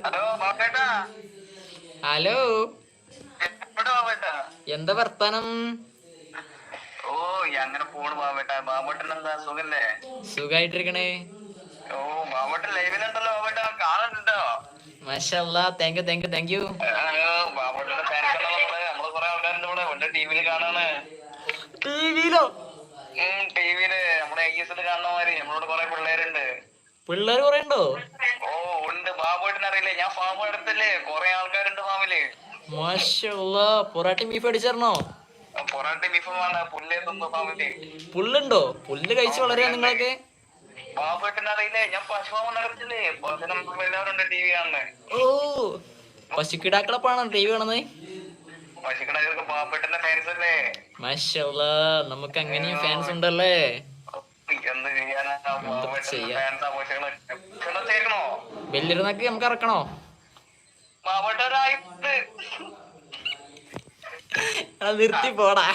Hello ബാബേട്ടാ. Hello, എവിടെ ബാബേട്ടാ? എന്താ വർത്താനം? ഓ അങ്ങനെ പോണ് ബാബേട്ടാ. ബാബേട്ടൻ എന്താ സുഖല്ലേ? സുഖായിട്ടിരിക്കണേ. ഓ ബാബേട്ടൻ ലൈവിലുണ്ടല്ലോ ബാബേട്ടാ, കാണുന്നുണ്ടോ? മാഷല്ലാ, thank you thank you thank you. ബാബേട്ടന്റെ ഫാൻസ് നമ്മള് കുറെ ആൾക്കാരുണ്ട് ഇവിടെ ടിവിയിൽ കാണാണ്. ടിവിയിലോ? ടിവിയില് നമ്മുടെ ഐ എസ് കാണുന്ന മാതിരി നമ്മളോട് കുറെ പിള്ളേരുണ്ട്. പിള്ളേര് കൊറേ ഉണ്ടോ? ഓ ഉണ്ട്. ബാബുവേട്ടൻ അറിയില്ലേ? ഞാൻ ഫാം എടുത്തല്ലേ, കുറെ ആൾക്കാരുണ്ട് ഫാമില്. മാഷല്ലാ, പൊറാട്ടി ബീഫ് അടിച്ചേരണോ? പൊറാട്ടി ബീഫുമാണ് പുല്ലേ തിന്നു ഫാമില്. പുല്ലുണ്ടോ? പുല്ല് കഴിച്ച് വളരാ നിങ്ങളൊക്കെ. ബാബുവേട്ടൻ അറിയില്ലേ? ഞാൻ പശുഫാമ നടത്തില്ലേ, എല്ലാവരും ഉണ്ട് ടി വി കാണുന്നത്. ഓ, പശുക്കിടാക്കളപ്പാണോ ടി വി കാണുന്നത്? പശുക്കിടക്ക് ബാബുവേട്ടന്റെ ഫാൻസ് അല്ലേ. മാഷല്ലാ, നമുക്ക് അങ്ങനെയും ഫാൻസ് ഉണ്ടല്ലേ. എന്ത് ചെയ്യാനാ, ബാബുവേട്ടന്റെ ഫാൻസ് ആഘോഷങ്ങള് കേൾക്കണോ? വലിയിരുന്നൊക്കെ നമുക്ക് ഇറക്കണോ? ബാബുവേട്ടൻ നിർത്തി പോടാ.